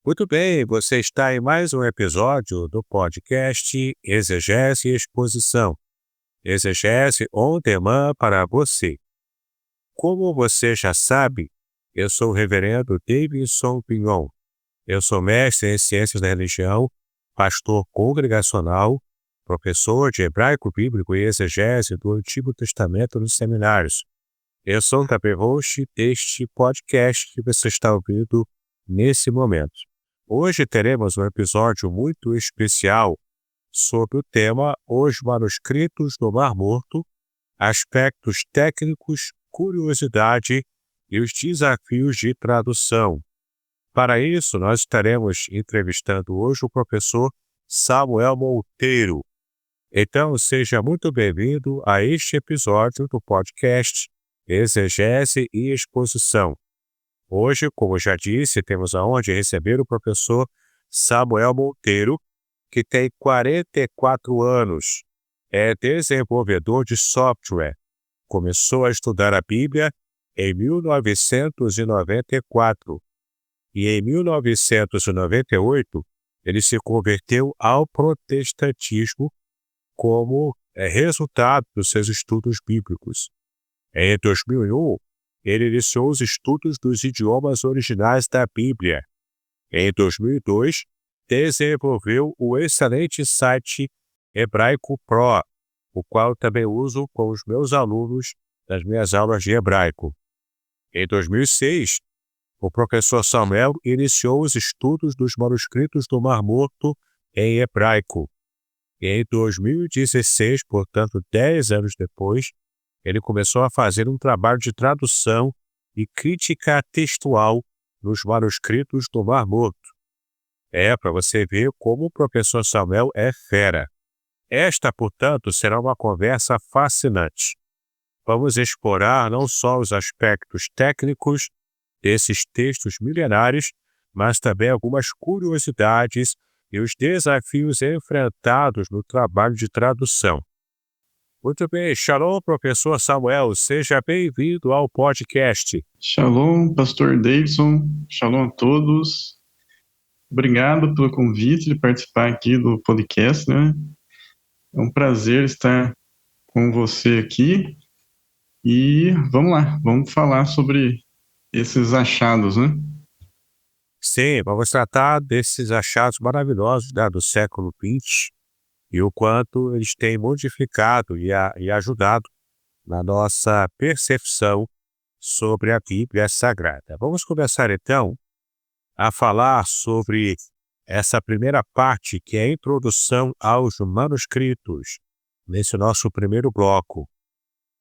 Muito bem, você está em mais um episódio do podcast Exegese e Exposição. Exegese on demand para você. Como você já sabe, eu sou o reverendo Davidson Pignon. Eu sou mestre em Ciências da Religião, pastor congregacional, professor de hebraico bíblico e exegese do Antigo Testamento nos seminários. Eu sou também host deste podcast que você está ouvindo nesse momento. Hoje teremos um episódio muito especial sobre o tema Os Manuscritos do Mar Morto, aspectos técnicos, curiosidade e os desafios de tradução. Para isso, nós estaremos entrevistando hoje o professor Samuel Monteiro. Então, seja muito bem-vindo a este episódio do podcast Exegese e Exposição. Hoje, como já disse, temos a honra de receber o professor Samuel Monteiro, que tem 44 anos, é desenvolvedor de software. Começou a estudar a Bíblia em 1994 e em 1998 ele se converteu ao protestantismo como resultado dos seus estudos bíblicos. Em 2001, ele iniciou os estudos dos idiomas originais da Bíblia. Em 2002, desenvolveu o excelente site Hebraico Pro, o qual também uso com os meus alunos nas minhas aulas de hebraico. Em 2006, o professor Samuel iniciou os estudos dos manuscritos do Mar Morto em hebraico. Em 2016, portanto 10 anos depois, ele começou a fazer um trabalho de tradução e crítica textual nos manuscritos do Mar Morto. Para você ver como o professor Samuel é fera. Esta, portanto, será uma conversa fascinante. Vamos explorar não só os aspectos técnicos desses textos milenares, mas também algumas curiosidades e os desafios enfrentados no trabalho de tradução. Muito bem, shalom, professor Samuel, seja bem-vindo ao podcast. Shalom, pastor Davidson, shalom a todos. Obrigado pelo convite de participar aqui do podcast, né? É um prazer estar com você aqui e vamos lá, vamos falar sobre esses achados, né? Sim, vamos tratar desses achados maravilhosos do século XX e o quanto eles têm modificado e ajudado na nossa percepção sobre a Bíblia Sagrada. Vamos começar, então, a falar sobre essa primeira parte, que é a introdução aos manuscritos, nesse nosso primeiro bloco.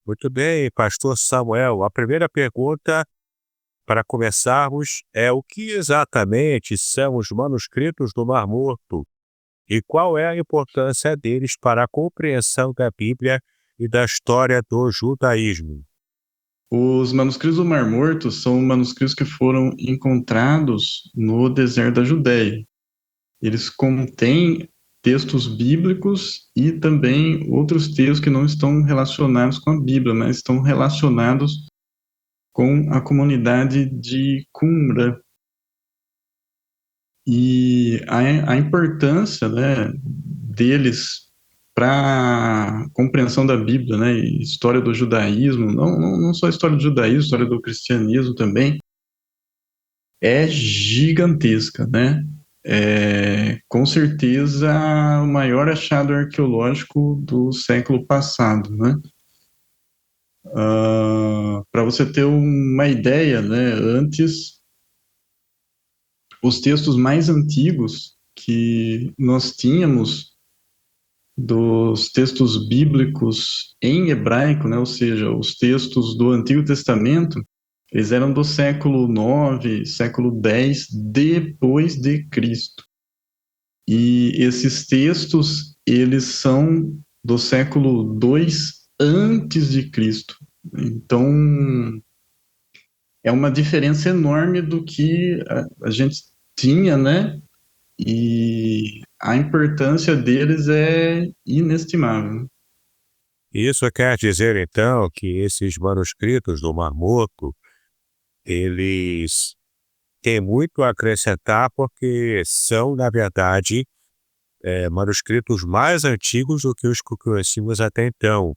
Muito bem, pastor Samuel, a primeira pergunta para começarmos é: o que exatamente são os manuscritos do Mar Morto e qual é a importância deles para a compreensão da Bíblia e da história do judaísmo? Os manuscritos do Mar Morto são manuscritos que foram encontrados no deserto da Judéia. Eles contêm textos bíblicos e também outros textos que não estão relacionados com a Bíblia, mas estão relacionados com a comunidade de Qumran. E a importância, né, deles para a compreensão da Bíblia, né, e história do judaísmo, não só a história do judaísmo, a história do cristianismo também, é gigantesca, né? Com certeza o maior achado arqueológico do século passado, né? Para você ter uma ideia, né, antes, os textos mais antigos que nós tínhamos dos textos bíblicos em hebraico, né, ou seja, os textos do Antigo Testamento, eles eram do século IX, século X depois de Cristo. E esses textos, eles são do século II antes de Cristo. Então, é uma diferença enorme do que a gente tinha, né? E a importância deles é inestimável. Isso quer dizer, então, que esses manuscritos do Mar Morto, eles tem muito a acrescentar porque são, na verdade, manuscritos mais antigos do que os que conhecíamos até então.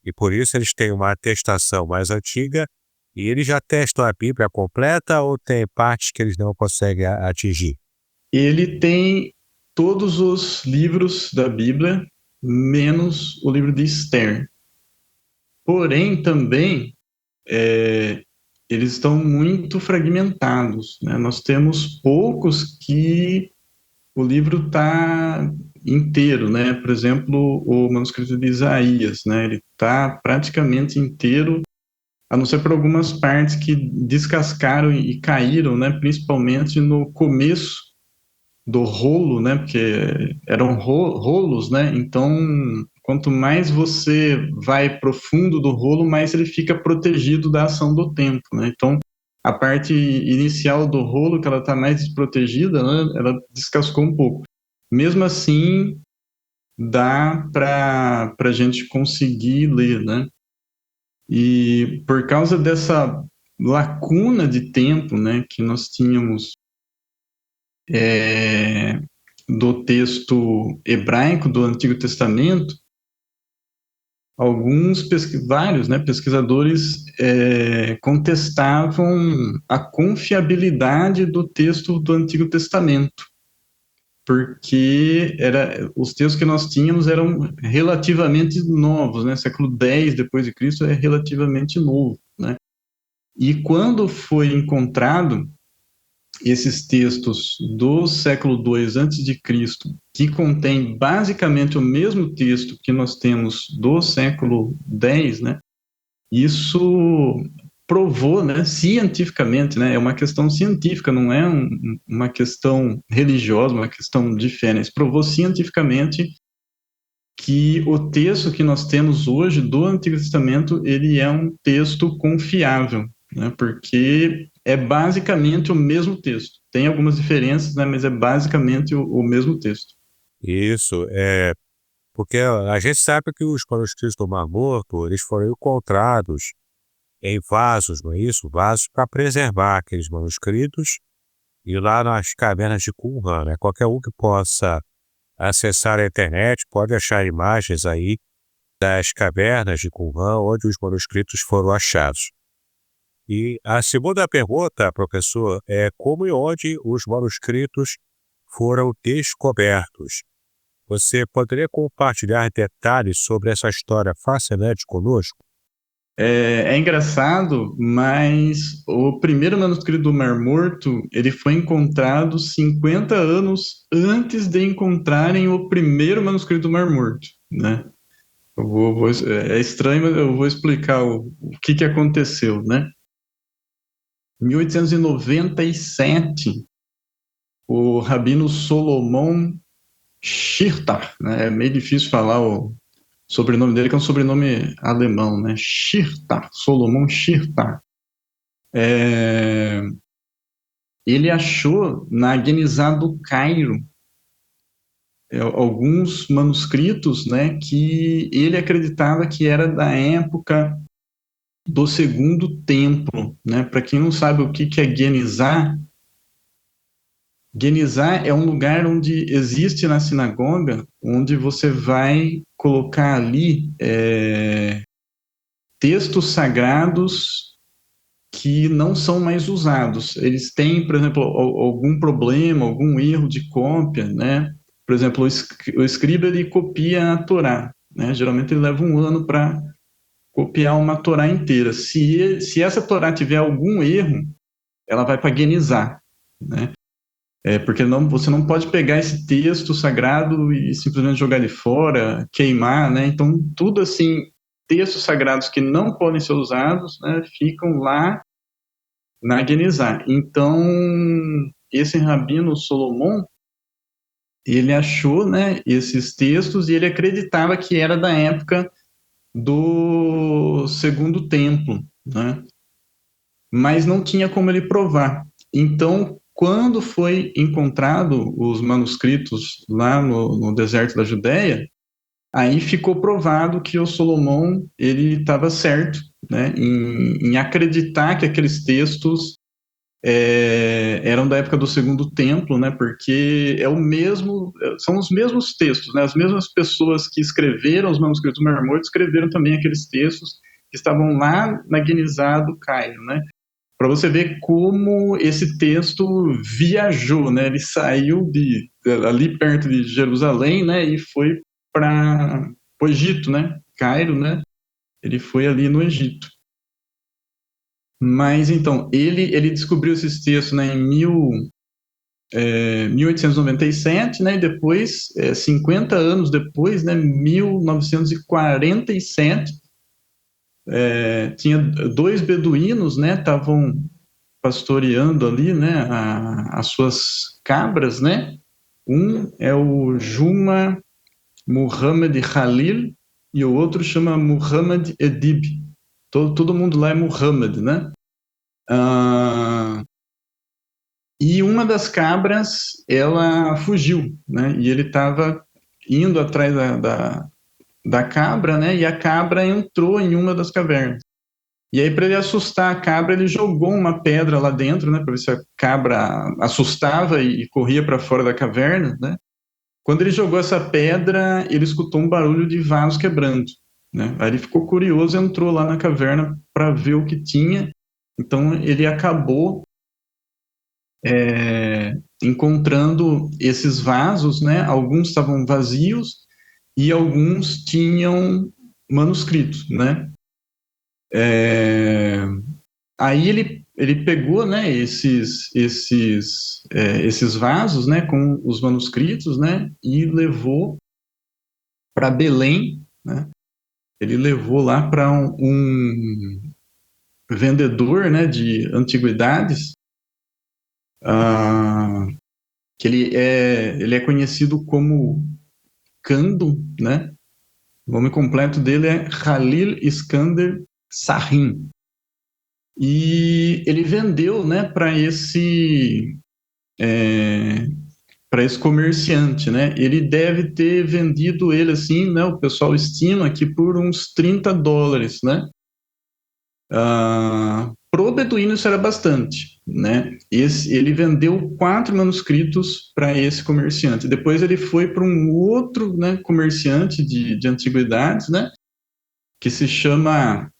E por isso eles têm uma atestação mais antiga e eles já atestam a Bíblia completa ou tem partes que eles não conseguem atingir? Ele tem todos os livros da Bíblia, menos o livro de Esther. Porém, também, eles estão muito fragmentados, né? Nós temos poucos que o livro está inteiro, né? Por exemplo, o manuscrito de Isaías, né? Ele está praticamente inteiro, a não ser por algumas partes que descascaram e caíram, né? Principalmente no começo do rolo, né? Porque eram rolos, né? Então, quanto mais você vai profundo do rolo, mais ele fica protegido da ação do tempo, né? Então, a parte inicial do rolo, que ela está mais desprotegida, né? Ela descascou um pouco. Mesmo assim, dá para a gente conseguir ler, né? E por causa dessa lacuna de tempo, né, que nós tínhamos do texto hebraico do Antigo Testamento, vários, né, pesquisadores contestavam a confiabilidade do texto do Antigo Testamento, porque os textos que nós tínhamos eram relativamente novos, né, século X depois de Cristo é relativamente novo, né, e quando foi encontrado esses textos do século II antes de Cristo, que contém basicamente o mesmo texto que nós temos do século X, né? Isso provou, né, cientificamente, né, é uma questão científica, não é uma questão religiosa, uma questão de fé, né? Isso provou cientificamente que o texto que nós temos hoje do Antigo Testamento, ele é um texto confiável, né, porque é basicamente o mesmo texto. Tem algumas diferenças, né, mas é basicamente o mesmo texto. Isso, porque a gente sabe que os manuscritos do Mar Morto, eles foram encontrados em vasos, não é isso? Vasos para preservar aqueles manuscritos e lá nas cavernas de Qumran, né? Qualquer um que possa acessar a internet pode achar imagens aí das cavernas de Qumran onde os manuscritos foram achados. E a segunda pergunta, professor, é como e onde os manuscritos foram descobertos? Você poderia compartilhar detalhes sobre essa história fascinante conosco? É engraçado, mas o primeiro manuscrito do Mar Morto, ele foi encontrado 50 anos antes de encontrarem o primeiro manuscrito do Mar Morto, né? É estranho, mas eu vou explicar o que aconteceu, né? Em 1897, o rabino Solomon Schirtar, né? É meio difícil falar o sobrenome dele, que é um sobrenome alemão, né? Schirtar, Solomon Schirtar. Ele achou na Guinnessá do Cairo alguns manuscritos, né, que ele acreditava que era da época do Segundo Templo, né? Para quem não sabe o que é Guinnessá, Guinnessá é um lugar onde existe na sinagoga, onde você vai colocar ali textos sagrados que não são mais usados. Eles têm, por exemplo, algum problema, algum erro de cópia, né? Por exemplo, o escriba ele copia a Torá, né? Geralmente ele leva um ano para copiar uma Torá inteira. Se essa Torá tiver algum erro, ela vai para Guinnessá, né? Porque você não pode pegar esse texto sagrado e simplesmente jogar ele fora, queimar, né? Então, tudo assim, textos sagrados que não podem ser usados, né, ficam lá na Guinnessá. Então, esse rabino Solomon, ele achou, né, esses textos e ele acreditava que era da época do Segundo Templo, né? Mas não tinha como ele provar. Então, quando foi encontrado os manuscritos lá no deserto da Judéia, aí ficou provado que o Solomon ele estava certo, né, em acreditar que aqueles textos eram da época do Segundo Templo, né? Porque são os mesmos textos, né? As mesmas pessoas que escreveram os manuscritos do Mar Morto escreveram também aqueles textos que estavam lá na Guinizá do Cairo, né? Para você ver como esse texto viajou, né? Ele saiu ali perto de Jerusalém, né? E foi para o Egito, né? Cairo, né? Ele foi ali no Egito. Mas então, ele descobriu esses textos, né, em 1897, né, e depois, 50 anos depois, né, 1947, tinha dois beduínos, né, estavam pastoreando ali, né, as suas cabras, né. Um é o Juma Muhammad Khalil e o outro chama Muhammad Edib. Todo mundo lá é Muhammad, né. E uma das cabras, ela fugiu, né? E ele estava indo atrás da cabra, né? E a cabra entrou em uma das cavernas. E aí, para ele assustar a cabra, ele jogou uma pedra lá dentro, né? Para ver se a cabra assustava e corria para fora da caverna, né? Quando ele jogou essa pedra, ele escutou um barulho de vasos quebrando, né? Aí ele ficou curioso, entrou lá na caverna para ver o que tinha. Então ele acabou encontrando esses vasos, né? Alguns estavam vazios e alguns tinham manuscritos, né? Aí ele pegou, né? Esses vasos, né? Com os manuscritos, né? E levou para Belém, né? Ele levou lá para um vendedor, né? De antiguidades. Que ele é conhecido como Kando, né? O nome completo dele é Khalil Iskander Sahin. E ele vendeu, né, para esse comerciante, né? Ele deve ter vendido ele assim, né? O pessoal estima que por uns $30, né? Pro beduíno isso era bastante, né? Ele vendeu 4 manuscritos para esse comerciante. Depois ele foi para um outro, né, comerciante de antiguidades, né? Que se chama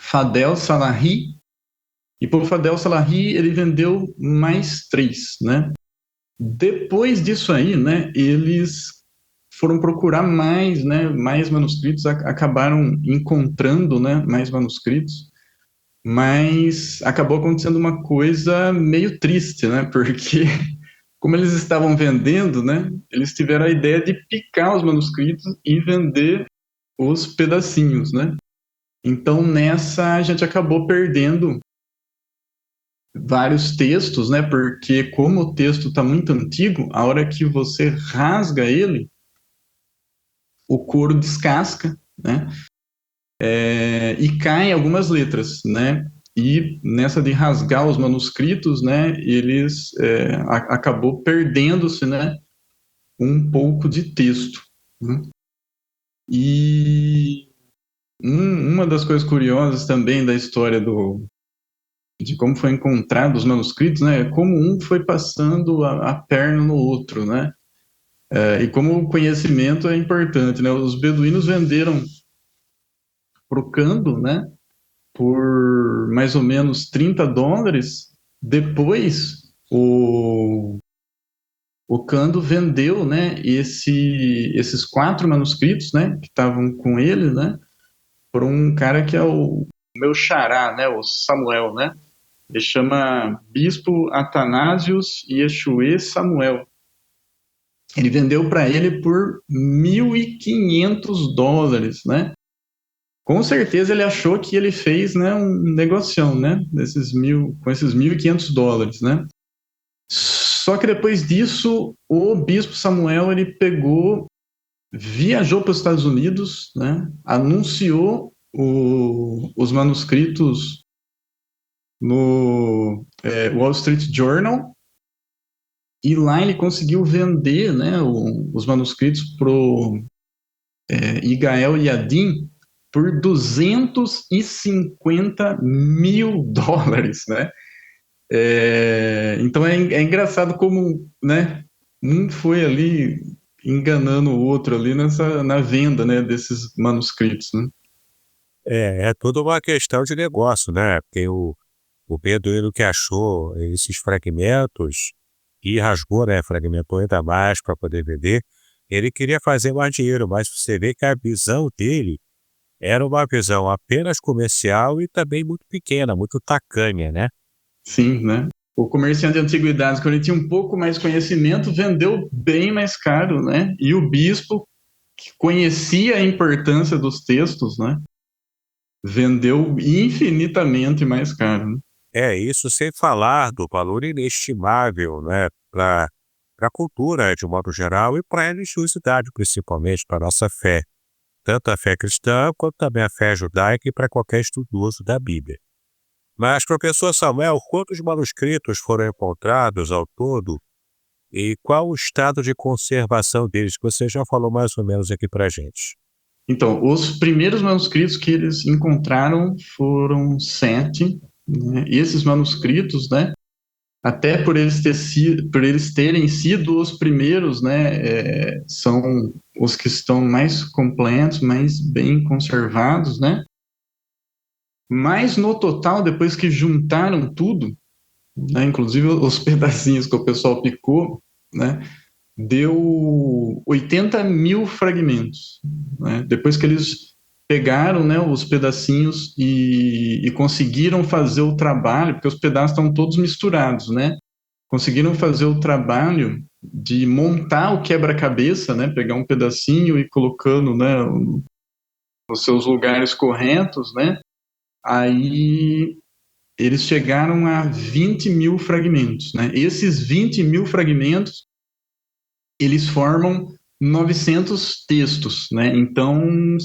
Fadel Salahi. E por Fadel Salahi ele vendeu mais 3, né? Depois disso aí, né? Eles foram procurar mais, né? Mais manuscritos, acabaram encontrando, né? Mais manuscritos. Mas acabou acontecendo uma coisa meio triste, né? Porque como eles estavam vendendo, né? Eles tiveram a ideia de picar os manuscritos e vender os pedacinhos, né? Então nessa a gente acabou perdendo vários textos, né? Porque como o texto está muito antigo, a hora que você rasga ele, o couro descasca, né? E caem algumas letras, né? E nessa de rasgar os manuscritos, né, eles acabou perdendo-se, né, um pouco de texto, né? E uma das coisas curiosas também da história de como foi encontrado os manuscritos, né, é como um foi passando a perna no outro, né? E como o conhecimento é importante, né? Os beduínos venderam pro Kando, né, por mais ou menos $30. Depois, o Kando vendeu, né, esses 4 manuscritos, né, que estavam com ele, né, por um cara que é o meu xará, né, o Samuel, né. Ele chama Bispo Atanásios Yeshue Samuel. Ele vendeu para ele por $1.500, né. Com certeza ele achou que ele fez, né, um negocião, né, com esses $1.500, né. Só que depois disso, o bispo Samuel ele viajou para os Estados Unidos, né, anunciou os manuscritos no Wall Street Journal e lá ele conseguiu vender, né, os manuscritos pro Igael Yadin por $250 mil, né? Então é engraçado como, né, um foi ali enganando o outro ali na venda, né, desses manuscritos, né? É toda uma questão de negócio, né? Porque o beduíno que achou esses fragmentos e rasgou, né, fragmentou ainda mais para poder vender, ele queria fazer mais dinheiro, mas você vê que a visão dele era uma visão apenas comercial e também muito pequena, muito tacanha, né? Sim, né? O comerciante de antiguidades, quando ele tinha um pouco mais conhecimento, vendeu bem mais caro, né? E o bispo, que conhecia a importância dos textos, né, vendeu infinitamente mais caro, né? Isso sem falar do valor inestimável, né, para a cultura de um modo geral e para a religiosidade, principalmente para a nossa fé, tanto a fé cristã quanto também a fé judaica e para qualquer estudioso da Bíblia. Mas, professor Samuel, quantos manuscritos foram encontrados ao todo e qual o estado de conservação deles, que você já falou mais ou menos aqui para a gente? Então, os primeiros manuscritos que eles encontraram foram 7, né? E esses manuscritos, né, até por eles terem sido os primeiros, né, são os que estão mais completos, mais bem conservados, né? Mas no total, depois que juntaram tudo, né, inclusive os pedacinhos que o pessoal picou, né, deu 80 mil fragmentos, né? Depois que eles pegaram, né, os pedacinhos e conseguiram fazer o trabalho, porque os pedaços estão todos misturados, né? Conseguiram fazer o trabalho de montar o quebra-cabeça, né? Pegar um pedacinho e colocando, né, nos seus lugares corretos, né? Aí eles chegaram a 20 mil fragmentos, né? Esses 20 mil fragmentos eles formam 900 textos, né? Então,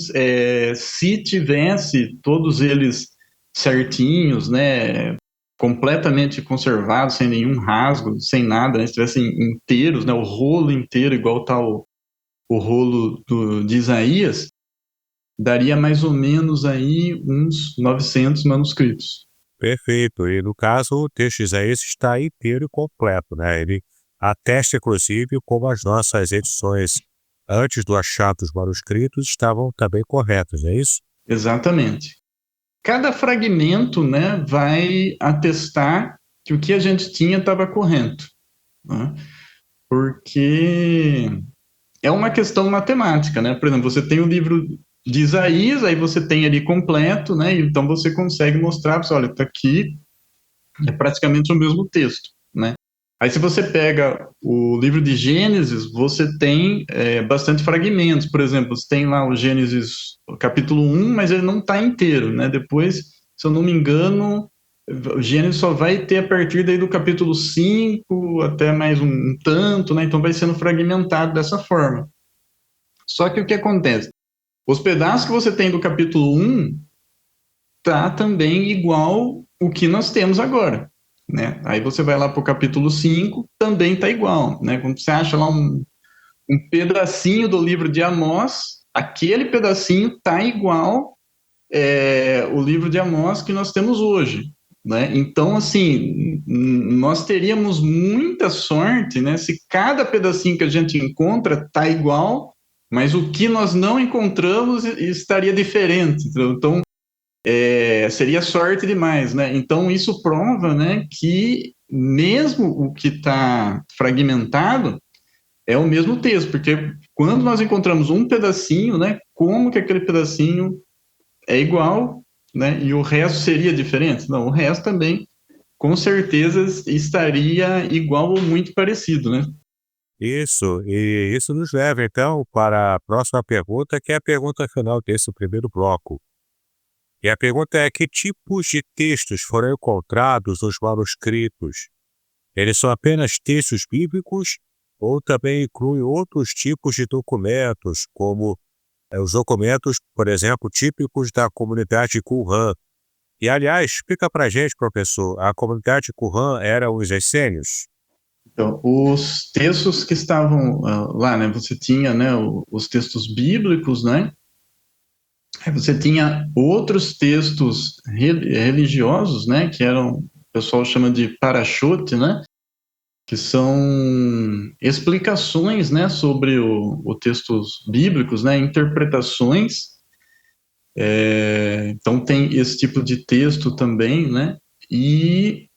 se tivesse todos eles certinhos, né, completamente conservados, sem nenhum rasgo, sem nada, né, se tivessem inteiros, né, o rolo inteiro, igual está o rolo de Isaías, daria mais ou menos aí uns 900 manuscritos. Perfeito. E no caso, o texto de Isaías está inteiro e completo, né? Ele atesta, inclusive, como as nossas edições antes do achado dos manuscritos estavam também corretas, não é isso? Exatamente. Cada fragmento, né, vai atestar que o que a gente tinha estava correto, né? Porque é uma questão matemática, né? Por exemplo, você tem o livro de Isaías, aí você tem ali completo, né? Então você consegue mostrar, olha, está aqui, é praticamente o mesmo texto, né? Aí se você pega o livro de Gênesis, você tem bastante fragmentos. Por exemplo, você tem lá o Gênesis capítulo 1, mas ele não está inteiro, né? Depois, se eu não me engano, o Gênesis só vai ter a partir daí do capítulo 5 até mais um tanto, né? Então vai sendo fragmentado dessa forma. Só que o que acontece? Os pedaços que você tem do capítulo 1 tá também igual o que nós temos agora, né? Aí você vai lá para o capítulo 5, também tá igual, né? Quando você acha lá um pedacinho do livro de Amós, aquele pedacinho tá igual o livro de Amós que nós temos hoje, né? Então, assim, nós teríamos muita sorte, né? Se cada pedacinho que a gente encontra tá igual, mas o que nós não encontramos estaria diferente. Então, seria sorte demais, né? Então, isso prova, né, que mesmo o que está fragmentado é o mesmo texto, porque quando nós encontramos um pedacinho, né, como que aquele pedacinho é igual, né, e o resto seria diferente? Não, o resto também, com certeza, estaria igual ou muito parecido, né? Isso, e isso nos leva então para a próxima pergunta, que é a pergunta final desse primeiro bloco. E a pergunta é: que tipos de textos foram encontrados nos manuscritos? Eles são apenas textos bíblicos ou também incluem outros tipos de documentos, como os documentos, por exemplo, típicos da comunidade Qumran? E, aliás, explica para a gente, professor, a comunidade Qumran eram os essênios? Então, os textos que estavam lá, né, você tinha, né, os textos bíblicos, né? Aí você tinha outros textos religiosos, né, que eram pessoal chama de parachute, né? Que são explicações, né, sobre os textos bíblicos, né, interpretações. Então tem esse tipo de texto também, né? E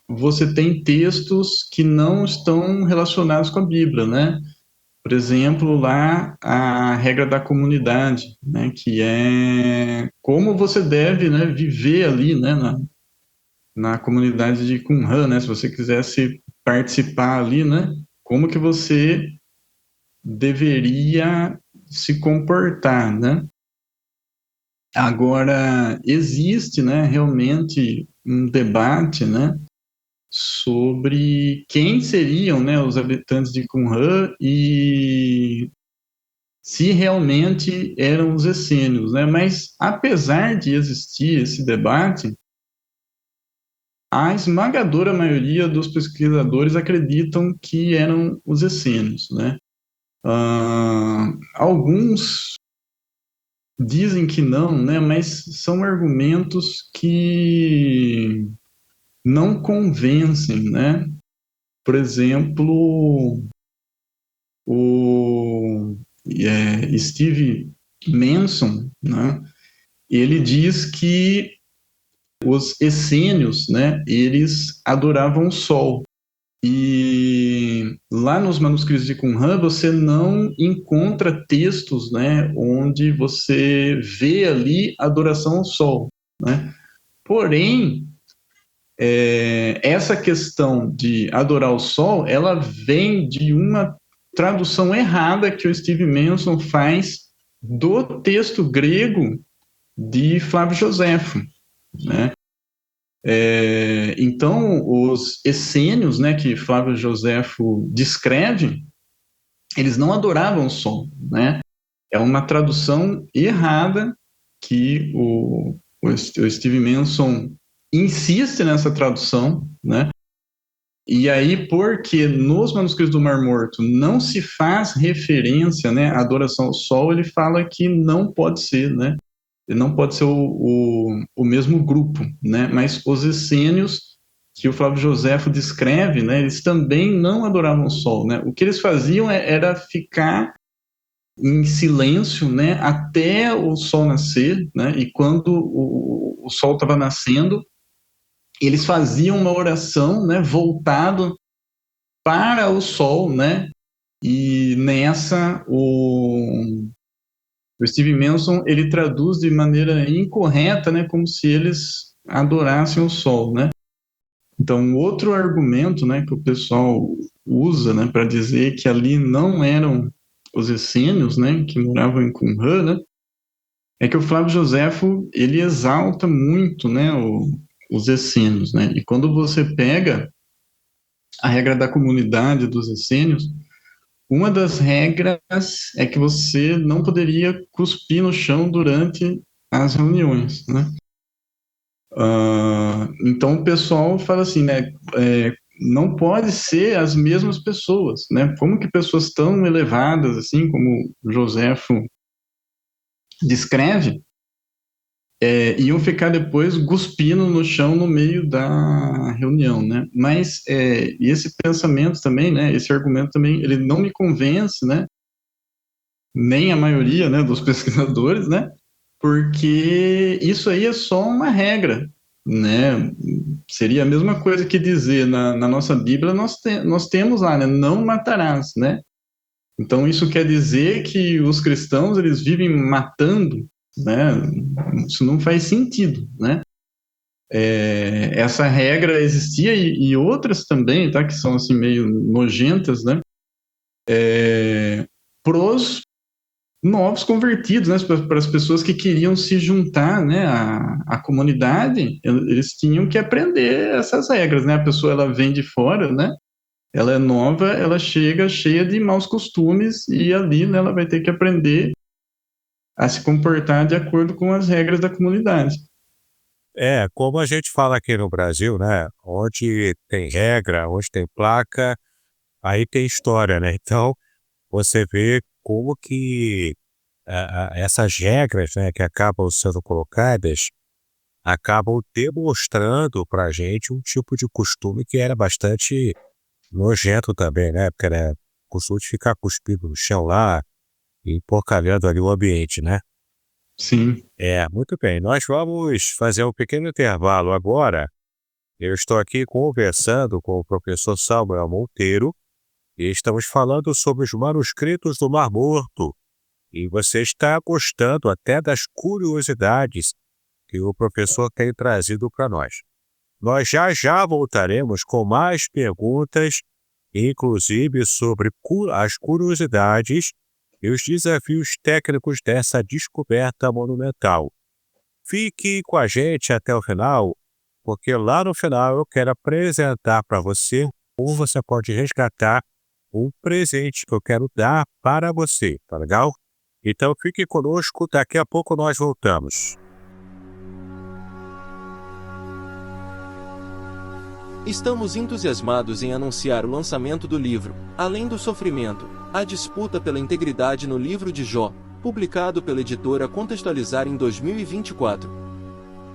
você tem textos que não estão relacionados com a Bíblia, né? Por exemplo, lá a regra da comunidade, né? Que é como você deve, né, viver ali, né, na comunidade de Qumran, né? Se você quisesse participar ali, né? Como que você deveria se comportar, né? Agora, existe, né, realmente um debate, né, sobre quem seriam, né, os habitantes de Qumran e se realmente eram os essênios, né? Mas, apesar de existir esse debate, a esmagadora maioria dos pesquisadores acreditam que eram os essênios, né? Alguns dizem que não, né? Mas são argumentos que não convencem, né? Por exemplo, o Steve Manson, né? Ele diz que os essênios, né? Eles adoravam o sol. E lá nos manuscritos de Qumran você não encontra textos, né, onde você vê ali adoração ao sol, né? Porém, essa questão de adorar o sol, ela vem de uma tradução errada que o Steve Manson faz do texto grego de Flávio Joséfo, né? Então, os essênios, né, que Flávio Joséfo descreve, eles não adoravam o sol, né? É uma tradução errada que o Steve Manson insiste nessa tradução, né? E aí, porque nos manuscritos do Mar Morto não se faz referência, né, à adoração ao sol, ele fala que não pode ser, né? Não pode ser o mesmo grupo, né? Mas os essênios que o Flávio Joséfo descreve, né? Eles também não adoravam o sol, né? O que eles faziam era ficar em silêncio, né? Até o sol nascer, né? E quando o sol estava nascendo, eles faziam uma oração, né? Voltado para o sol, né? E nessa o Steve Manson, ele traduz de maneira incorreta, né, como se eles adorassem o sol, né? Então, outro argumento, né, que o pessoal usa, né, para dizer que ali não eram os essênios, né, que moravam em Qumran, né, é que o Flávio Joséfo, ele exalta muito, né, os essênios, né? E quando você pega a regra da comunidade dos essênios, uma das regras é que você não poderia cuspir no chão durante as reuniões, né? Então o pessoal fala assim, né? Não pode ser as mesmas pessoas, né? Como que pessoas tão elevadas assim como Joséfo descreve, iam ficar depois cuspindo no chão no meio da reunião, né? Mas esse pensamento também, né? Esse argumento também, ele não me convence, né? Nem a maioria, né, dos pesquisadores, né? Porque isso aí é só uma regra, né? Seria a mesma coisa que dizer na nossa Bíblia nós temos lá, né? Não matarás, né? Então isso quer dizer que os cristãos eles vivem matando, né? Isso não faz sentido, né? Essa regra existia e outras também, tá? Que são assim meio nojentas, né? Pros novos convertidos, né, para as pessoas que queriam se juntar, né, à comunidade, eles tinham que aprender essas regras, né? A pessoa ela vem de fora, né? Ela é nova, ela chega cheia de maus costumes e ali, né, ela vai ter que aprender a se comportar de acordo com as regras da comunidade. Como a gente fala aqui no Brasil, né? Onde tem regra, onde tem placa, aí tem história, né? Então, você vê como que essas regras, né, que acabam sendo colocadas, acabam demonstrando para a gente um tipo de costume que era bastante nojento também, né? Porque era costume de ficar cuspindo no chão lá e porcalhando ali o ambiente, né? Sim. Muito bem. Nós vamos fazer um pequeno intervalo agora. Eu estou aqui conversando com o professor Samuel Monteiro e estamos falando sobre os manuscritos do Mar Morto. E você está gostando até das curiosidades que o professor tem trazido para nós. Nós já voltaremos com mais perguntas, inclusive sobre as curiosidades e os desafios técnicos dessa descoberta monumental. Fique com a gente até o final, porque lá no final eu quero apresentar para você como você pode resgatar um presente que eu quero dar para você, tá legal? Então fique conosco, daqui a pouco nós voltamos. Estamos entusiasmados em anunciar o lançamento do livro, Além do Sofrimento, a disputa pela integridade no livro de Jó, publicado pela editora Contextualizar em 2024.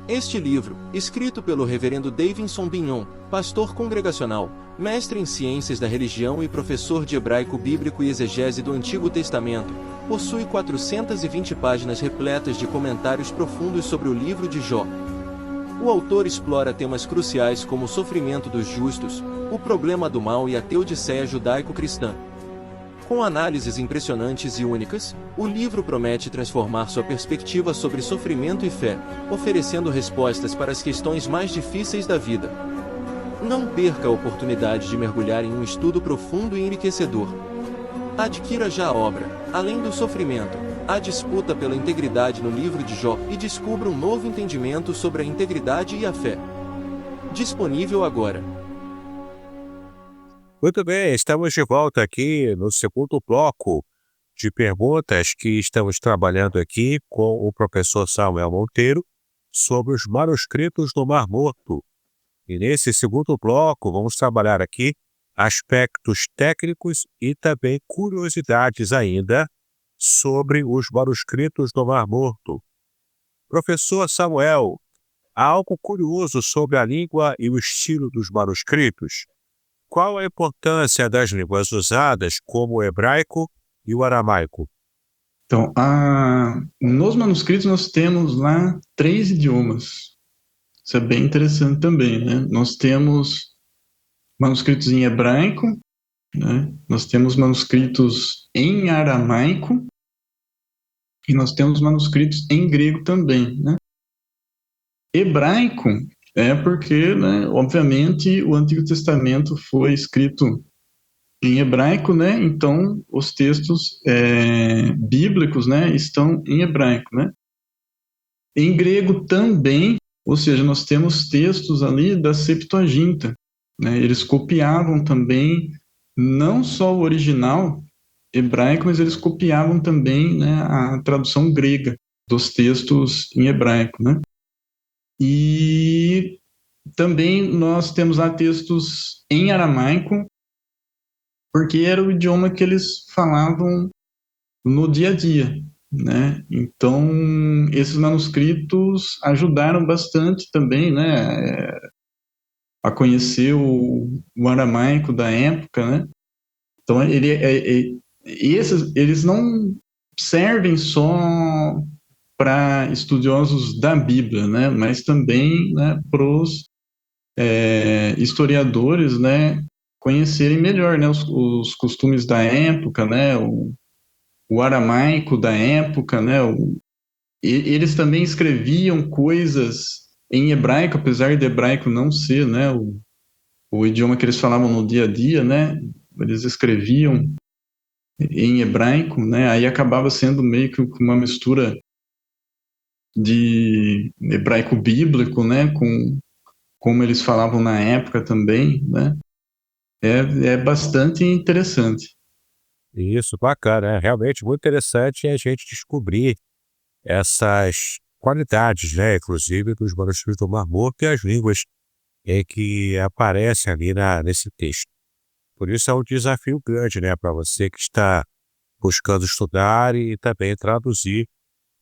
Este livro, escrito pelo reverendo Davidson Bignon, pastor congregacional, mestre em ciências da religião e professor de hebraico bíblico e exegese do Antigo Testamento, possui 420 páginas repletas de comentários profundos sobre o livro de Jó. O autor explora temas cruciais como o sofrimento dos justos, o problema do mal e a teodiceia judaico-cristã. Com análises impressionantes e únicas, o livro promete transformar sua perspectiva sobre sofrimento e fé, oferecendo respostas para as questões mais difíceis da vida. Não perca a oportunidade de mergulhar em um estudo profundo e enriquecedor. Adquira já a obra, Além do Sofrimento, a disputa pela integridade no livro de Jó e descubra um novo entendimento sobre a integridade e a fé. Disponível agora. Muito bem, estamos de volta aqui no segundo bloco de perguntas que estamos trabalhando aqui com o professor Samuel Monteiro sobre os manuscritos do Mar Morto. E nesse segundo bloco vamos trabalhar aqui aspectos técnicos e também curiosidades ainda sobre os manuscritos do Mar Morto. Professor Samuel, há algo curioso sobre a língua e o estilo dos manuscritos? Qual a importância das línguas usadas, como o hebraico e o aramaico? Então, nos manuscritos nós temos lá 3 idiomas. Isso é bem interessante também, né? Nós temos manuscritos em hebraico, né? Nós temos manuscritos em aramaico e nós temos manuscritos em grego também, né? Hebraico é porque, né, obviamente, o Antigo Testamento foi escrito em hebraico, né? Então, os textos bíblicos, né, estão em hebraico, né? Em grego também, ou seja, nós temos textos ali da Septuaginta, né? Eles copiavam também não só o original hebraico, mas eles copiavam também, né, a tradução grega dos textos em hebraico, né? E também nós temos lá textos em aramaico, porque era o idioma que eles falavam no dia a dia, né? Então, esses manuscritos ajudaram bastante também, né, a conhecer o aramaico da época, né? Então, eles não servem só para estudiosos da Bíblia, né, mas também, né, para os historiadores, né, conhecerem melhor, né, os costumes da época, né, o aramaico da época, né, eles também escreviam coisas em hebraico, apesar de hebraico não ser, né, o idioma que eles falavam no dia a dia, né, eles escreviam em hebraico, né, aí acabava sendo meio que uma mistura de hebraico bíblico, né, com como eles falavam na época também, né, é bastante interessante. Isso, bacana, é realmente muito interessante a gente descobrir essas qualidades, né, inclusive dos manuscritos do Mar Morto e as línguas que aparecem ali nesse texto. Por isso é um desafio grande, né, para você que está buscando estudar e também traduzir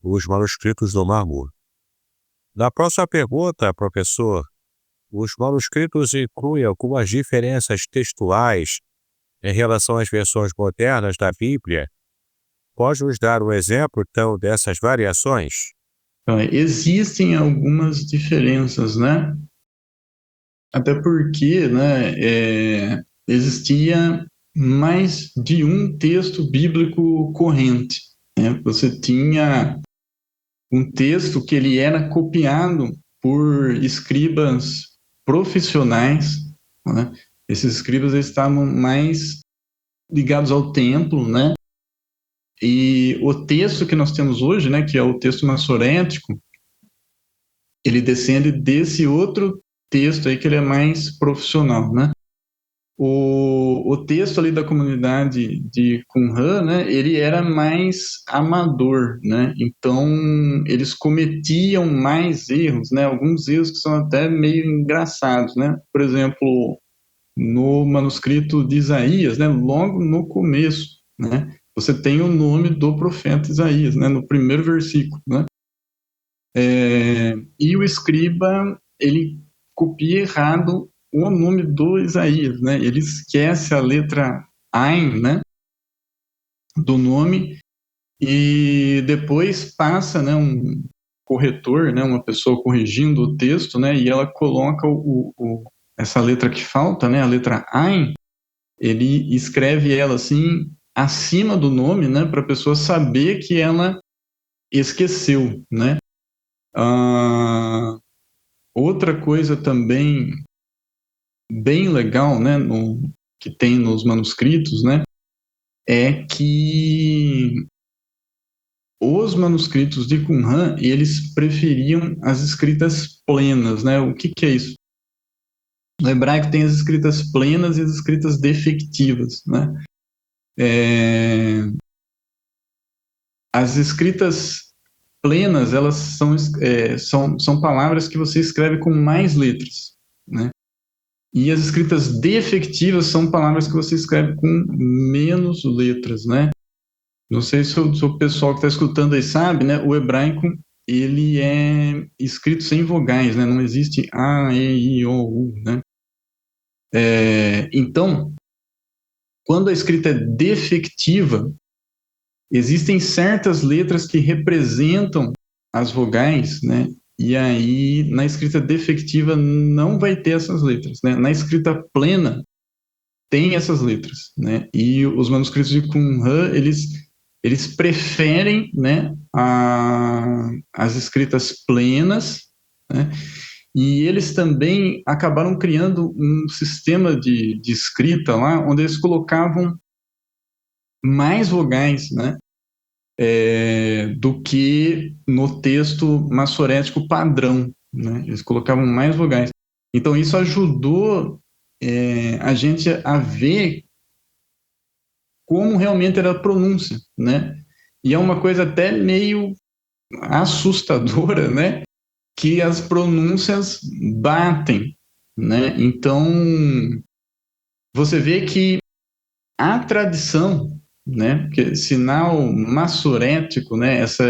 os manuscritos do Mar Morto. Na próxima pergunta, professor, os manuscritos incluem algumas diferenças textuais em relação às versões modernas da Bíblia. Pode nos dar um exemplo, então, dessas variações? Então, existem algumas diferenças, né? Até porque, né, existia mais de um texto bíblico corrente, né? Você tinha um texto que ele era copiado por escribas profissionais, né? Esses escribas eles estavam mais ligados ao templo, né? E o texto que nós temos hoje, né, que é o texto massorético, ele descende desse outro texto aí que ele é mais profissional, né? O texto ali da comunidade de Qumran, né, ele era mais amador, né? Então eles cometiam mais erros, né? Alguns erros que são até meio engraçados, né? Por exemplo, no manuscrito de Isaías, né, logo no começo, né, você tem o nome do profeta Isaías, né, no primeiro versículo, né? E o escriba, ele copia errado o nome do Isaías, né? Ele esquece a letra Ain, né, do nome, e depois passa, né, um corretor, né, uma pessoa corrigindo o texto, né, e ela coloca essa letra que falta, né, a letra Ain, ele escreve ela assim acima do nome, né, para a pessoa saber que ela esqueceu, né? Outra coisa também bem legal, né, que tem nos manuscritos, né, é que os manuscritos de Qumran, eles preferiam as escritas plenas, né? O que é isso? No hebraico tem as escritas plenas e as escritas defectivas, né? As escritas plenas, elas são palavras que você escreve com mais letras, né? E as escritas defectivas são palavras que você escreve com menos letras, né? Não sei se o pessoal que está escutando aí sabe, né? O hebraico, ele é escrito sem vogais, né? Não existe A, E, I, O, U, né? Então, quando a escrita é defectiva, existem certas letras que representam as vogais, né? E aí, na escrita defectiva, não vai ter essas letras, né? Na escrita plena, tem essas letras, né? E os manuscritos de Qumran, eles preferem, né, as escritas plenas, né? E eles também acabaram criando um sistema de escrita lá, onde eles colocavam mais vogais, né, do que no texto massorético padrão, né? Eles colocavam mais vogais. Então isso ajudou a gente a ver como realmente era a pronúncia, né? E é uma coisa até meio assustadora, né? Que as pronúncias batem, né? Então você vê que a tradição, né, que sinal massorético, né, essa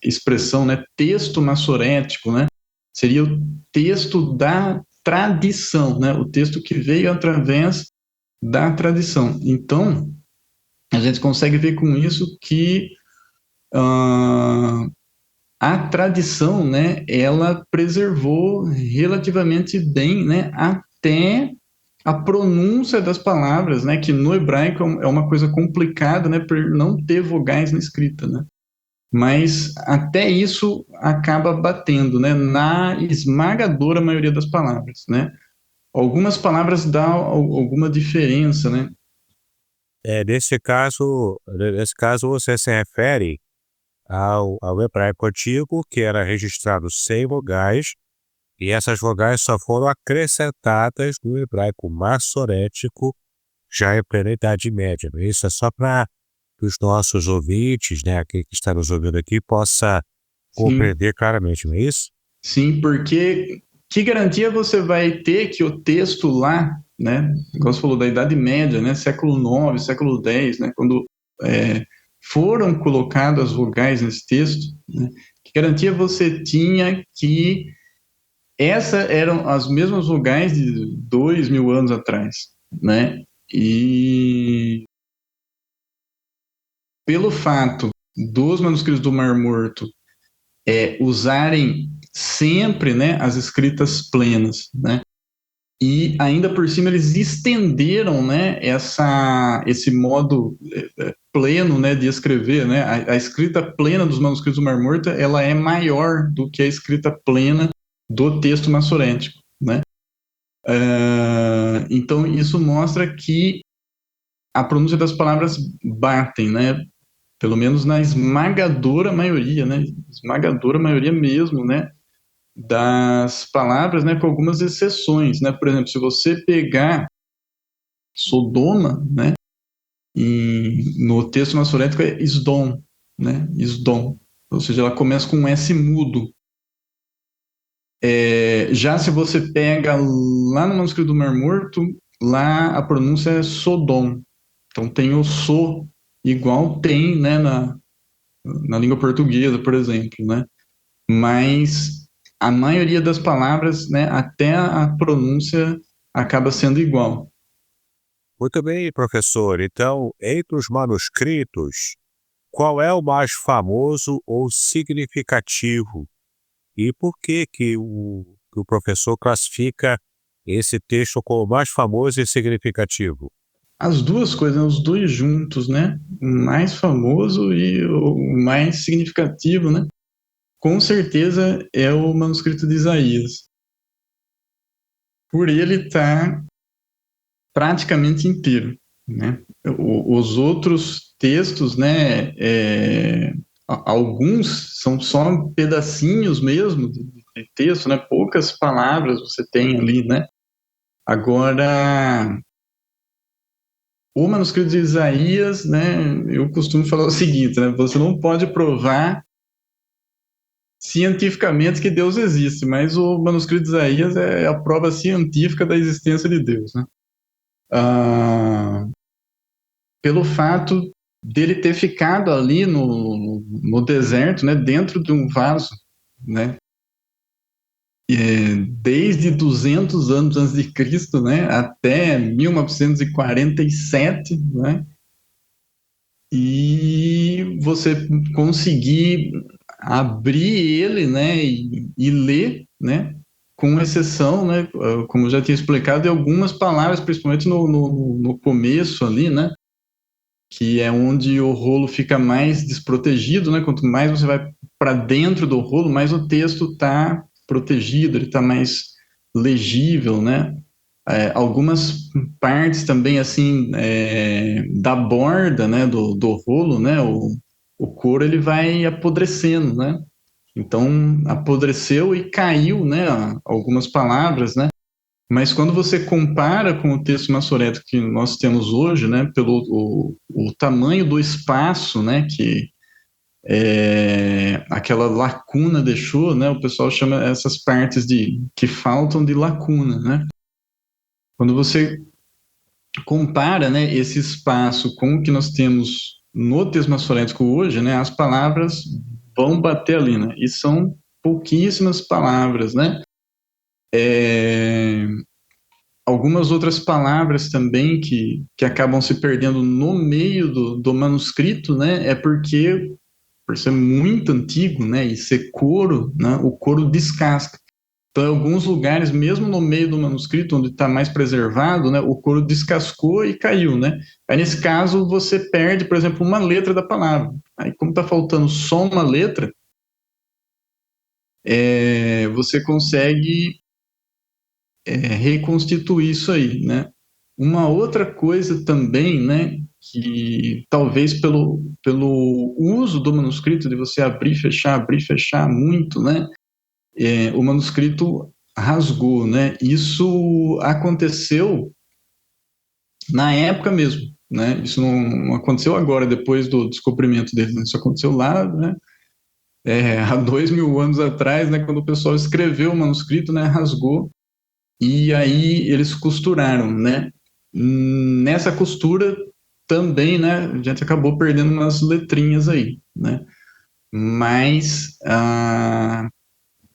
expressão, né, texto massorético, né, seria o texto da tradição, né, o texto que veio através da tradição. Então, a gente consegue ver com isso que a tradição, né, ela preservou relativamente bem, né, até a pronúncia das palavras, né, que no hebraico é uma coisa complicada, né, por não ter vogais na escrita, né? Mas até isso acaba batendo, né, na esmagadora maioria das palavras, né? Algumas palavras dão alguma diferença, né? Nesse caso você se refere ao hebraico antigo, que era registrado sem vogais, e essas vogais só foram acrescentadas no hebraico massorético, já em plena Idade Média. Isso é só para que os nossos ouvintes, né, que está nos ouvindo aqui, possa compreender claramente, não é isso? Sim, porque que garantia você vai ter que o texto lá, né, igual você falou, da Idade Média, né, século IX, século X, né, quando foram colocadas as vogais nesse texto, né, garantia você tinha que essas eram as mesmas vogais de 2.000 anos atrás, né? E pelo fato dos manuscritos do Mar Morto usarem sempre, né, as escritas plenas, né? E ainda por cima eles estenderam, né, esse modo pleno, né, de escrever, né? A escrita plena dos manuscritos do Mar Morto, ela é maior do que a escrita plena do texto massorético, né? Então isso mostra que a pronúncia das palavras batem, né? Pelo menos na esmagadora maioria, né? Esmagadora maioria mesmo, né? Das palavras, né? Com algumas exceções, né? Por exemplo, se você pegar Sodoma, né? No texto massorético é Isdom, né? Isdom. Ou seja, ela começa com um S mudo. Já se você pega lá no manuscrito do Mar Morto, lá a pronúncia é Sodom. Então tem o so, igual tem, né, na língua portuguesa, por exemplo, né? Mas a maioria das palavras, né, até a pronúncia acaba sendo igual. Muito bem, professor. Então, entre os manuscritos, qual é o mais famoso ou significativo? E por que o professor classifica esse texto como mais famoso e significativo? As duas coisas, né, os dois juntos, né? O mais famoso e o mais significativo, né? Com certeza é o manuscrito de Isaías. Por ele estar praticamente inteiro, né? Os outros textos, né? Alguns são só pedacinhos mesmo de texto, né? Poucas palavras você tem ali, né? Agora, o manuscrito de Isaías, né? Eu costumo falar o seguinte, né? Você não pode provar cientificamente que Deus existe, mas o manuscrito de Isaías é a prova científica da existência de Deus, né? Pelo fato dele ter ficado ali no deserto, né, dentro de um vaso, né, desde 200 anos antes de Cristo, né, até 1947, né, e você conseguir abrir ele, né, e ler, né, com exceção, né, como eu já tinha explicado, de algumas palavras, principalmente no começo ali, né, que é onde o rolo fica mais desprotegido, né? Quanto mais você vai para dentro do rolo, mais o texto está protegido, ele está mais legível, né? Algumas partes também, assim, da borda, né, do rolo, né? O couro, ele vai apodrecendo, né? Então, apodreceu e caiu, né? Algumas palavras, né? Mas quando você compara com o texto massorético que nós temos hoje, né, pelo o tamanho do espaço, né, que aquela lacuna deixou, né, o pessoal chama essas partes que faltam de lacuna, né? Quando você compara, né, esse espaço com o que nós temos no texto massorético hoje, né, as palavras vão bater ali, né? E são pouquíssimas palavras, né? Algumas outras palavras também que acabam se perdendo no meio do manuscrito, né, é porque, por ser muito antigo, né, e ser couro, né, o couro descasca. Então, em alguns lugares, mesmo no meio do manuscrito, onde está mais preservado, né, o couro descascou e caiu, né. Aí, nesse caso, você perde, por exemplo, uma letra da palavra. Aí, como está faltando só uma letra, você consegue reconstituir isso aí, né? Uma outra coisa também, né, que talvez pelo uso do manuscrito, de você abrir e fechar muito, né, o manuscrito rasgou, né? Isso aconteceu na época mesmo, né? Isso não aconteceu agora, depois do descobrimento dele, né? Isso aconteceu lá, né, há 2.000 anos atrás, né, quando o pessoal escreveu o manuscrito, né, rasgou, e aí eles costuraram, né? Nessa costura também, né, a gente acabou perdendo umas letrinhas aí, né? mas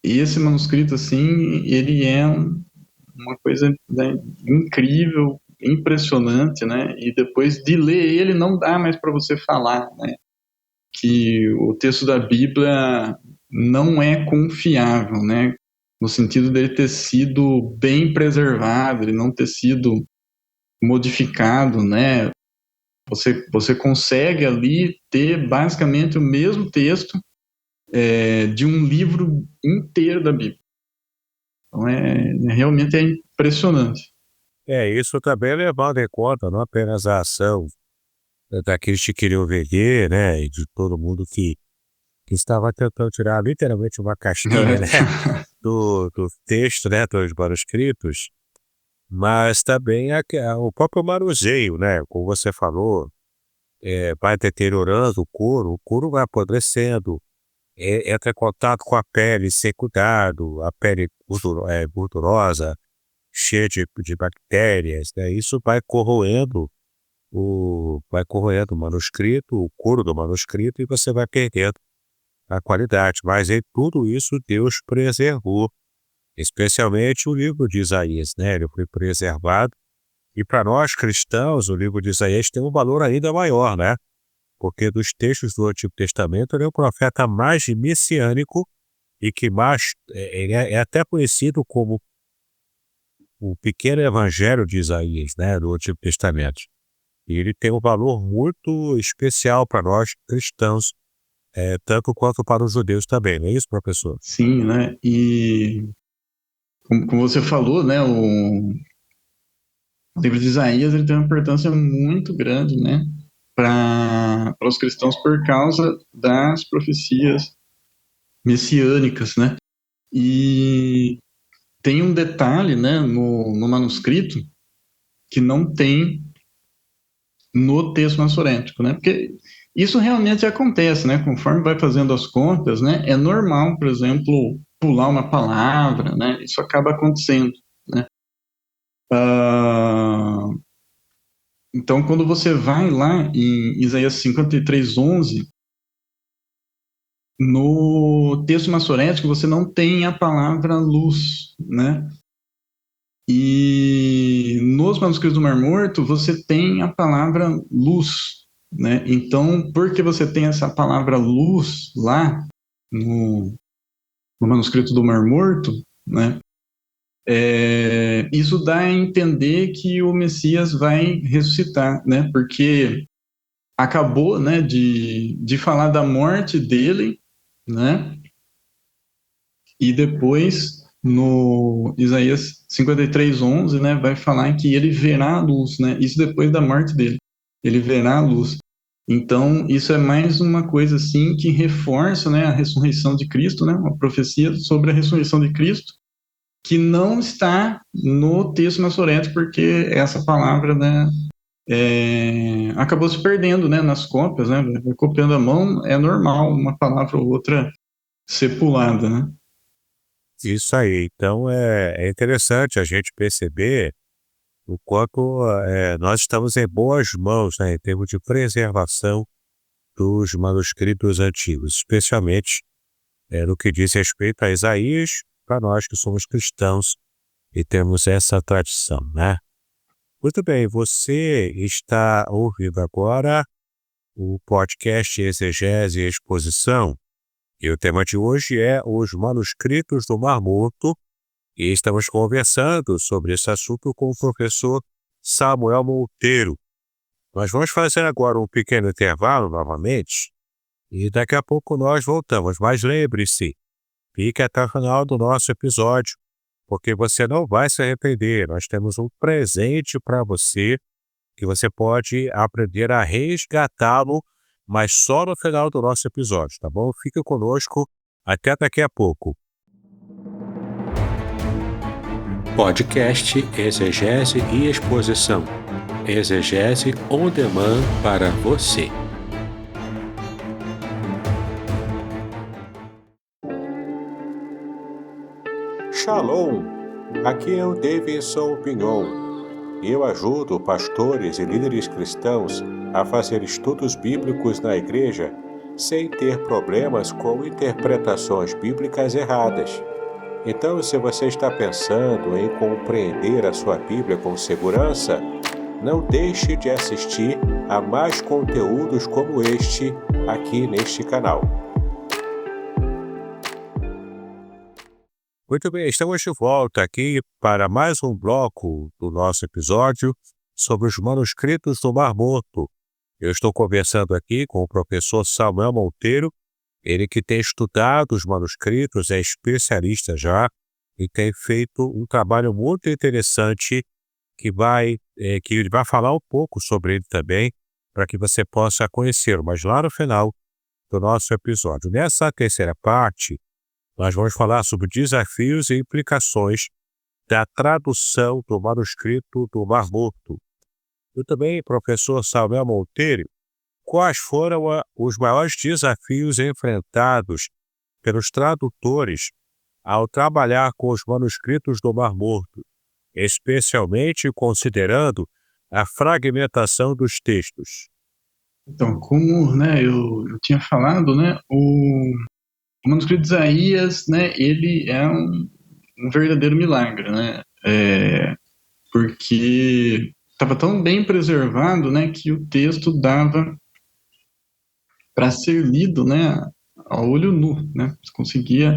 esse manuscrito, assim, ele é uma coisa, né, incrível, impressionante, né? E depois de ler ele, não dá mais para você falar, né? Que o texto da Bíblia não é confiável, né? No sentido dele ter sido bem preservado, ele não ter sido modificado, né? Você consegue ali ter basicamente o mesmo texto de um livro inteiro da Bíblia. Então, realmente é impressionante. Isso também é levado em conta, não apenas a ação daqueles que queriam vender, né, e de todo mundo que estava tentando tirar literalmente uma casquinha, né, do texto, né, dos manuscritos, mas também o próprio manuseio, né, como você falou, vai deteriorando o couro vai apodrecendo, entra em contato com a pele sem cuidado, a pele gordurosa, cheia de bactérias, né, isso vai corroendo o manuscrito, o couro do manuscrito, e você vai perdendo a qualidade. Mas em tudo isso Deus preservou, especialmente o livro de Isaías, né? Ele foi preservado. E para nós cristãos, o livro de Isaías tem um valor ainda maior, né? Porque dos textos do Antigo Testamento, ele é o profeta mais messiânico e que mais ele é até conhecido como o pequeno evangelho de Isaías, né? Do Antigo Testamento. E ele tem um valor muito especial para nós cristãos, tanto quanto para os judeus também, não é isso, professor? Sim, né? E como você falou, né? O livro de Isaías ele tem uma importância muito grande, né? Para os cristãos por causa das profecias messiânicas, né? E tem um detalhe, né? No manuscrito que não tem no texto massorético, né? Porque isso realmente acontece, né? Conforme vai fazendo as contas, né? É normal, por exemplo, pular uma palavra, né? Isso acaba acontecendo, né? Então, quando você vai lá em Isaías 53:11, no texto massorético você não tem a palavra luz, né? E nos manuscritos do Mar Morto você tem a palavra luz, né? Então, porque você tem essa palavra luz lá no manuscrito do Mar Morto, né? Isso dá a entender que o Messias vai ressuscitar, né? Porque acabou, né, de falar da morte dele, né? E depois no Isaías 53:11, né, vai falar que ele verá a luz, né? Isso depois da morte dele. Ele verá a luz. Então, isso é mais uma coisa assim que reforça, né, a ressurreição de Cristo, né? Uma profecia sobre a ressurreição de Cristo que não está no texto massorético, porque essa palavra, né, acabou se perdendo, né, nas cópias, né? Copiando a mão é normal uma palavra ou outra ser pulada, né? Isso aí. Então é interessante a gente perceber o quanto nós estamos em boas mãos, né, em termos de preservação dos manuscritos antigos, especialmente no que diz respeito a Isaías, para nós que somos cristãos e temos essa tradição, né? Muito bem, você está ouvindo agora o podcast Exegese e Exposição, e o tema de hoje é os manuscritos do Mar Morto, e estamos conversando sobre esse assunto com o professor Samuel Monteiro. Nós vamos fazer agora um pequeno intervalo novamente, e daqui a pouco nós voltamos, mas lembre-se, fique até o final do nosso episódio, porque você não vai se arrepender. Nós temos um presente para você, que você pode aprender a resgatá-lo, mas só no final do nosso episódio, tá bom? Fique conosco, até daqui a pouco. Podcast Exegese e Exposição. Exegese on demand para você. Shalom! Aqui é o Davidson Pignon. Eu ajudo pastores e líderes cristãos a fazer estudos bíblicos na igreja sem ter problemas com interpretações bíblicas erradas. Então, se você está pensando em compreender a sua Bíblia com segurança, não deixe de assistir a mais conteúdos como este aqui neste canal. Muito bem, estamos de volta aqui para mais um bloco do nosso episódio sobre os manuscritos do Mar Morto. Eu estou conversando aqui com o professor Samuel Monteiro, ele que tem estudado os manuscritos, é especialista já e tem feito um trabalho muito interessante que ele vai falar um pouco sobre ele também, para que você possa conhecê-lo, mas lá no final do nosso episódio. Nessa terceira parte, nós vamos falar sobre desafios e implicações da tradução do manuscrito do Mar Morto. E também, professor Samuel Monteiro, quais foram os maiores desafios enfrentados pelos tradutores ao trabalhar com os manuscritos do Mar Morto, especialmente considerando a fragmentação dos textos? Então, como, né, eu tinha falado, né, o manuscrito de Isaías, né, ele é um verdadeiro milagre, né, porque estava tão bem preservado, né, que o texto dava para ser lido, né, a olho nu, né, você conseguia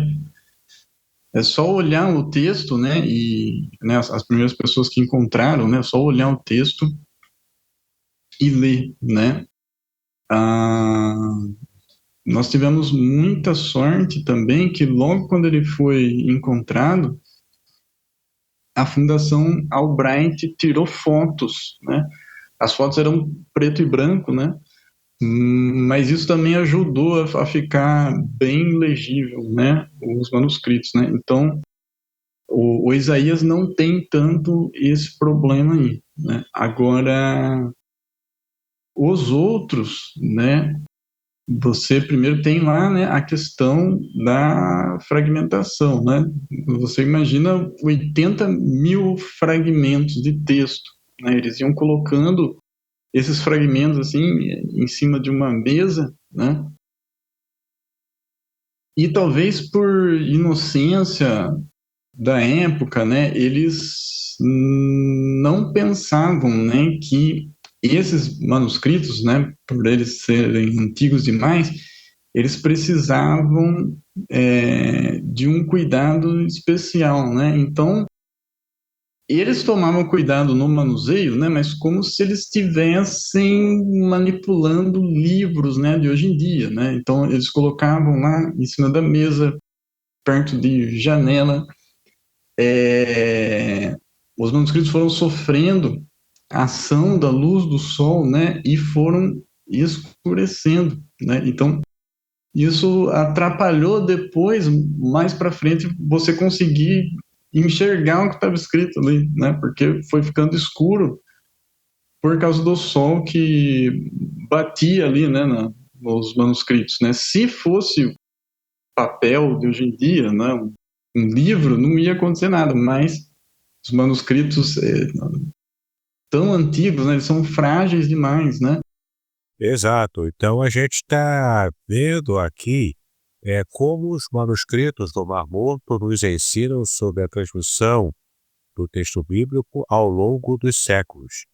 só olhar o texto, né, e né, as primeiras pessoas que encontraram, né, só olhar o texto e ler, né. Nós tivemos muita sorte também que logo quando ele foi encontrado, a Fundação Albright tirou fotos, né? As fotos eram preto e branco, né? Mas isso também ajudou a ficar bem legível, né? Os manuscritos, né? Então, o Isaías não tem tanto esse problema aí, né? Agora, os outros, né? Você primeiro tem lá, né, a questão da fragmentação, né? Você imagina 80 mil fragmentos de texto, né? Eles iam colocando esses fragmentos assim em cima de uma mesa, né? E talvez por inocência da época, né, eles não pensavam, né, que esses manuscritos, né, por eles serem antigos demais, eles precisavam de um cuidado especial, né? Então, eles tomavam cuidado no manuseio, né, mas como se eles estivessem manipulando livros, né, de hoje em dia, né? Então, eles colocavam lá em cima da mesa, perto de janela. Os manuscritos foram sofrendo a ação da luz do sol, né, e foram escurecendo, né? Então, isso atrapalhou depois, mais para frente, você conseguir enxergar o que estava escrito ali, né? Porque foi ficando escuro por causa do sol que batia ali, né, nos manuscritos, né? Se fosse papel de hoje em dia, né, um livro, não ia acontecer nada, mas os manuscritos tão antigos, né, eles são frágeis demais, né? Exato. Então a gente está vendo aqui como os manuscritos do Mar Morto nos ensinam sobre a transmissão do texto bíblico ao longo dos séculos.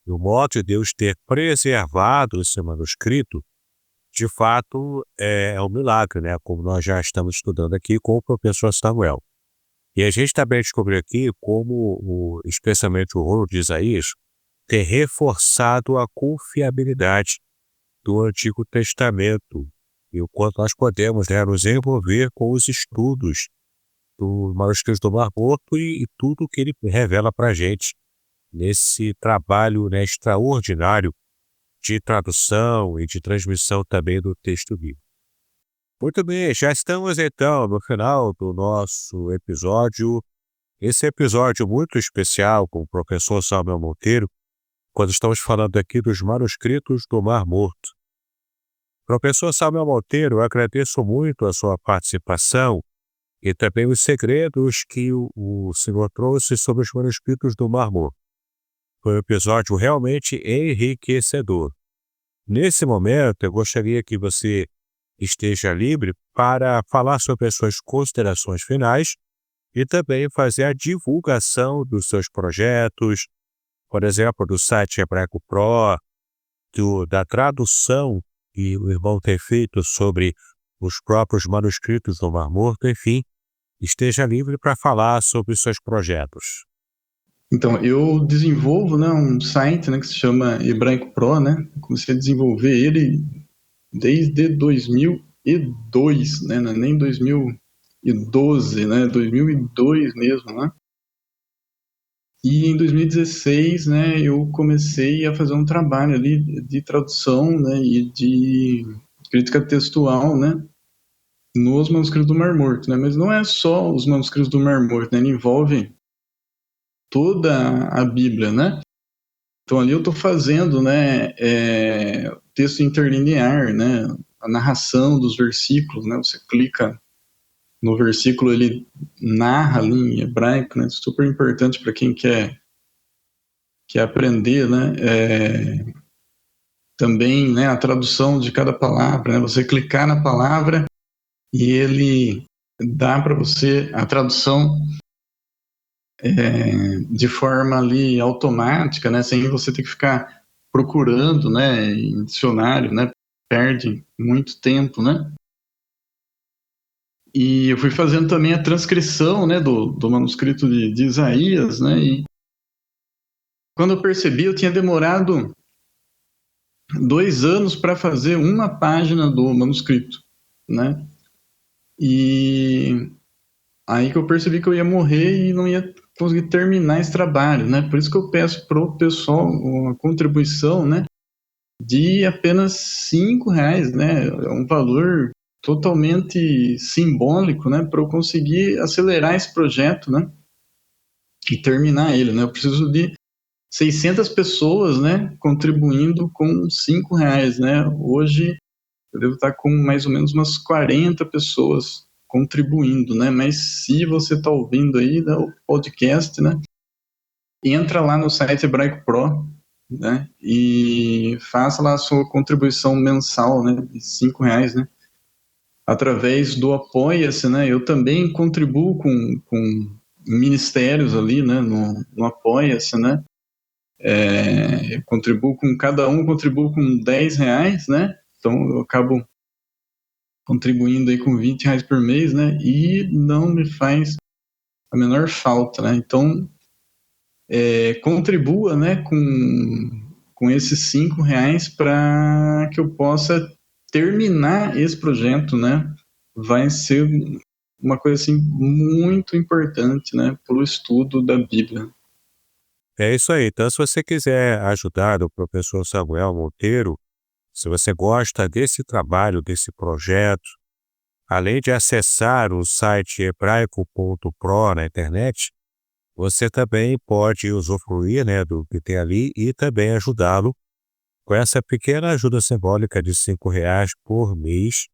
E o modo de Deus ter preservado esse manuscrito, de fato, é um milagre, né? Como nós já estamos estudando aqui com o professor Samuel. E a gente também descobriu aqui como, especialmente o rolo de Isaías, tem reforçado a confiabilidade do Antigo Testamento e o quanto nós podemos, né, nos envolver com os estudos do manuscrito do Mar Morto e tudo que ele revela para a gente nesse trabalho, né, extraordinário de tradução e de transmissão também do texto bíblico. Muito bem, já estamos então no final do nosso episódio. Esse episódio muito especial com o professor Samuel Monteiro, quando estamos falando aqui dos manuscritos do Mar Morto. Professor Samuel Monteiro, eu agradeço muito a sua participação e também os segredos que o senhor trouxe sobre os manuscritos do Mar Morto. Foi um episódio realmente enriquecedor. Nesse momento, eu gostaria que você esteja livre para falar sobre as suas considerações finais e também fazer a divulgação dos seus projetos, por exemplo, do site Hebraico Pro, da tradução que o irmão tem feito sobre os próprios manuscritos do Mar Morto, enfim, esteja livre para falar sobre os seus projetos. Então, eu desenvolvo, né, um site, né, que se chama Hebraico Pro, né? Comecei a desenvolver ele desde 2002, né? Nem 2012, né? 2002 mesmo, né? E em 2016, né, eu comecei a fazer um trabalho ali de tradução, né, e de crítica textual, né, nos manuscritos do Mar Morto, né? Mas não é só os manuscritos do Mar Morto, né? Ele envolve toda a Bíblia, né? Então ali eu estou fazendo, né, texto interlinear, né, a narração dos versículos, né? Você clica no versículo, ele narra ali em hebraico, né? Super importante para quem quer aprender, né? Também, né, a tradução de cada palavra, né? Você clicar na palavra e ele dá para você a tradução de forma ali automática, né, sem você ter que ficar procurando, né, em dicionário, né, perde muito tempo, né. E eu fui fazendo também a transcrição, né, do manuscrito de Isaías, né, e quando eu percebi, eu tinha demorado 2 anos para fazer uma página do manuscrito, né, e aí que eu percebi que eu ia morrer e não ia conseguir terminar esse trabalho, né? Por isso que eu peço pro pessoal uma contribuição, né? De apenas R$ 5, né? É um valor totalmente simbólico, né? Para eu conseguir acelerar esse projeto, né? E terminar ele, né? Eu preciso de 600 pessoas, né? Contribuindo com R$ 5, né? Hoje eu devo estar com mais ou menos umas 40 pessoas contribuindo, né? Mas se você está ouvindo aí, né, o podcast, né? Entra lá no site Hebraico Pro, né? E faça lá a sua contribuição mensal, né? De R$ 5, né? Através do Apoia-se, né? Eu também contribuo com ministérios ali, né? No Apoia-se, né? Eu contribuo com cada um, contribuo com R$ 10, né? Então eu acabo contribuindo aí com R$ 20 por mês, né? E não me faz a menor falta, né? Então, contribua, né, com esses R$ 5 para que eu possa terminar esse projeto, né? Vai ser uma coisa assim muito importante, né, para o estudo da Bíblia. É isso aí. Então, se você quiser ajudar o professor Samuel Monteiro, se você gosta desse trabalho, desse projeto, além de acessar o site hebraico.pro na internet, você também pode usufruir, né, do que tem ali e também ajudá-lo com essa pequena ajuda simbólica de R$ 5 por mês.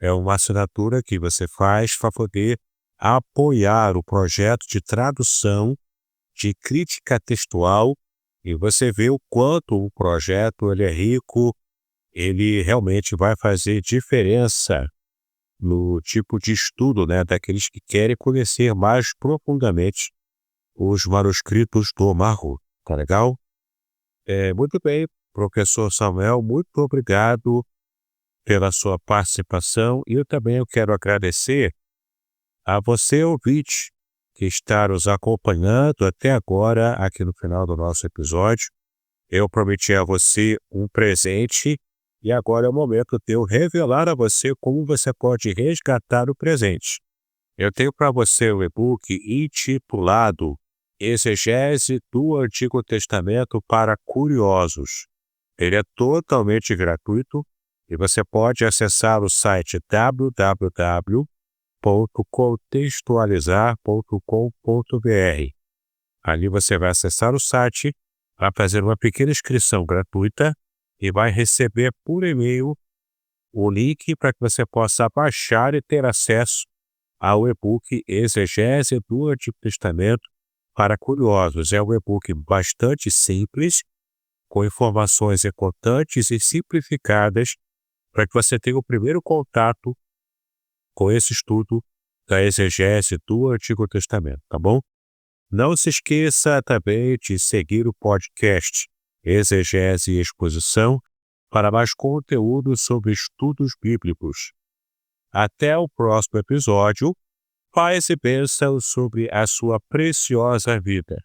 É uma assinatura que você faz para poder apoiar o projeto de tradução, de crítica textual, e você vê o quanto o projeto ele é rico, ele realmente vai fazer diferença no tipo de estudo, né, daqueles que querem conhecer mais profundamente os manuscritos do Mar Morto. Tá legal? Muito bem, professor Samuel, muito obrigado pela sua participação e eu também quero agradecer a você, ouvinte, que está nos acompanhando até agora aqui no final do nosso episódio. Eu prometi a você um presente e agora é o momento de eu revelar a você como você pode resgatar o presente. Eu tenho para você o e-book intitulado Exegese do Antigo Testamento para Curiosos. Ele é totalmente gratuito e você pode acessar o site www.contextualizar.com.br. Ali você vai acessar o site, vai fazer uma pequena inscrição gratuita e vai receber por e-mail o link para que você possa baixar e ter acesso ao e-book Exegese do Antigo Testamento para Curiosos. É um e-book bastante simples, com informações importantes e simplificadas para que você tenha o primeiro contato com esse estudo da exegese do Antigo Testamento, tá bom? Não se esqueça também de seguir o podcast Exegese e Exposição para mais conteúdo sobre estudos bíblicos. Até o próximo episódio. Paz e bênção sobre a sua preciosa vida.